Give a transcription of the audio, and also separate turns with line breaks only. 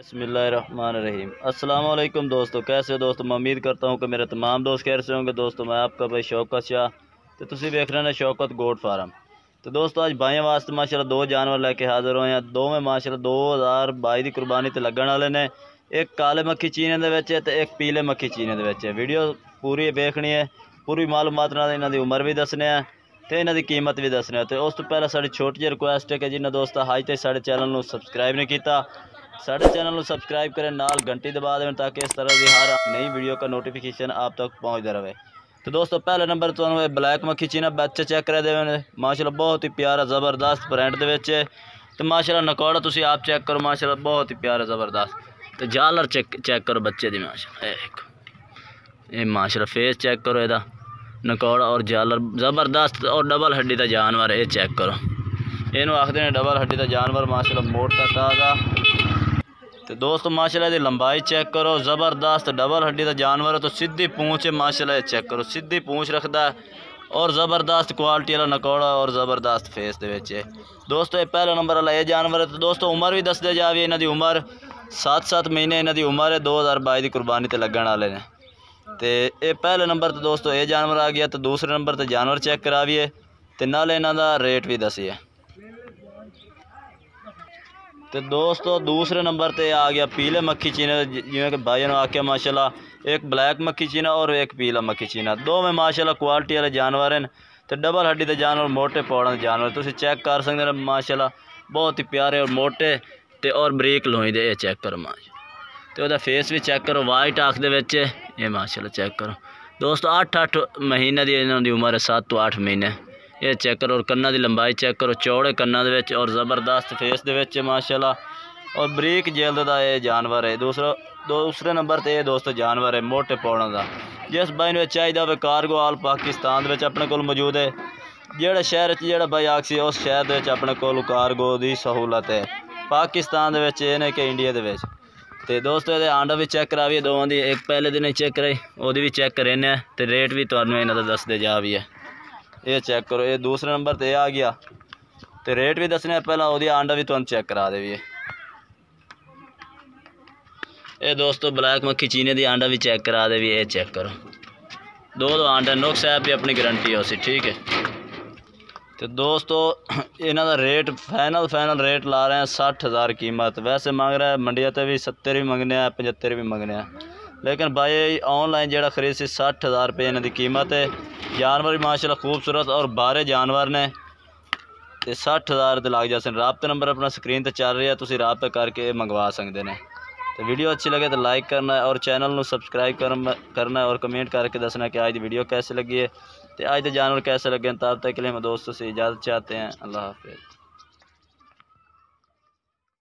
बिस्मिल्लाहिर्रहमानिर्रहीम। अस्सलाम वालेकुम दोस्तों, कैसे हो दोस्तों। मैं उम्मीद करता हूँ कि मेरे तमाम दोस्त कैसे से होंगे। दोस्तों मैं आपका भाई शौकत शाह, तो तुम देख रहे हैं शौकत गोट फार्म। तो दोस्तों आज भाइयों वास्ते माशाल्लाह दो जानवर लेके हाजिर होए हैं। दो में माशाल्लाह 2022 की कुर्बानी ते लगन वाले ने। एक काले मक्खी चीने दे विच है ते एक पीले मक्खी चीने दे विच है। वीडियो पूरी देखनी है, पूरी मालूमात नाल इन्हां दी उम्र भी दसने है ते इन्हां दी कीमत भी दसने है। तो उस तो पहले साडी छोटी जी रिक्वेस्ट है कि जिन्हें दोस्तों अज तक साडे चैनल नूं सबसक्राइब नहीं किया, साडे चैनल को सबसक्राइब करें, नाल घंटी दबा दें ताकि इस तरह की हर नई वीडियो का नोटिफिकेशन आप तक पहुंचता रहे। तो दोस्तों पहले नंबर तो ब्लैक मक्खी चीना बच्चे चेक करे दे माशाल्लाह बहुत ही प्यारा ज़बरदस्त प्रिंट दे विच है। तो माशाल्लाह नकौड़ा तुसी आप चेक करो, माशाल्लाह बहुत ही प्यारा ज़बरदस्त। तो झालर चेक करो बच्चे दी माशाल्लाह, ये माशाल्लाह फेस चेक करो, इहदा नकौड़ा और झालर ज़बरदस्त और डबल हड्डी का जानवर है। ये चेक करो, इनू आखते हैं डबल हड्डी का जानवर, माशाल्लाह मोटा ताज़ा। तो दोस्तों माशाल्लाह इसकी लंबाई चेक करो, ज़बरदस्त डबल हड्डी का जानवर है। तो सीधी पूँछ है माशाल्लाह, चेक करो सीधी पूँछ रखता है और ज़बरदस्त क्वालिटी वाला नकौड़ा और ज़बरदस्त फेस दे विच है। दोस्तों ये पहला नंबर वाला ये जानवर है। तो दोस्तों उम्र भी दसदे जावे, इन्हां दी उम्र 7 महीने इन्हां दी उम्र है। 2022 की कुर्बानी ते लगन वाले ने। तो ये पहले नंबर तो दोस्तों ये जानवर आ गया। तो दूसरे नंबर तो जानवर चेक कराविए तो नाले इन्हां दा रेट भी दसीए। तो दोस्तों दूसरे नंबर पे आ गया पीले मक्खी चीना, जिवें कि भाई ने आख्या माशाल्लाह एक ब्लैक मक्खी चीना और एक पीला मक्खी चीना, दो में माशाल्लाह क्वालिटी वाले जानवर हैं। तो डबल हड्डी के जानवर, मोटे पौड़ों के जानवर तुम चेक कर सकते हैं। माशाल्लाह बहुत ही प्यारे और मोटे ते और बरीक लोई दे। चेक करो माशा, तो वह फेस भी चेक करो, वाइट आँख दे विच ये माशाल्लाह चेक करो। दोस्तों 8 महीने की इन्हां दी उम्र है, 7 तो 8 महीने। ये चेक करो और कन्ना की लंबाई चेक करो, चौड़े कन्ना दे विच और ज़बरदस्त फेस दे विच माशाल्लाह और बरीक जल्द का ये जानवर है। दूसरे नंबर पर यह दोस्तों जानवर है मोटे पौड़ों का। जिस भाई ने चाहिए हो कार्गो आल पाकिस्तान में अपने को मौजूद है। जोड़े शहर जो भाई आखसी उस शहर के अपने को कार्गो की सहूलत है, पाकिस्तान के ने कि इंडिया के। तो दोस्तों ये आंडा भी चेक कराइए दोवां दी, एक पहले दिन चेक कराई वो भी चेक करें। तो रेट भी तुहानूं इन्हां दा दसदे जा भी है। ये चेक करो, ये दूसरे नंबर पर आ गया। तो रेट भी दसने पहला वो आंडा भी तुहानूं चेक करा दे भी है। ये दोस्तों ब्लैक मक्खी चीने की आंडा भी चेक करा दे भी। ये चेक करो, दो आंडा नुक्स है भी अपनी गारंटी है उसी, ठीक है। तो दोस्तों इन्हों का रेट फाइनल रेट ला रहे हैं 60,000 कीमत। वैसे मांग रहा है मंडिया तो भी 70 भी मंगने, 75 भी मंगने, लेकिन भाई ऑनलाइन जो खरीद सी 60,000 रुपये इन्हों की कीमत है। जानवर भी माशाल्लाह खूबसूरत और बारे जानवर ने। तो 60,000 लग जाते। राबते नंबर अपना स्क्रीन पर चल रही है, तुम राबता करके मंगवा सकते हैं। तो वीडियो अच्छी लगे तो लाइक करना है और चैनल को सबसक्राइब करना है और कमेंट करके दसना कि आज की वीडियो कैसे लगी है, तो आज के जानवर कैसे लगे। तब तक के लिए हम दोस्तों से इजाज़त चाहते हैं। अल्लाह हाफिज़।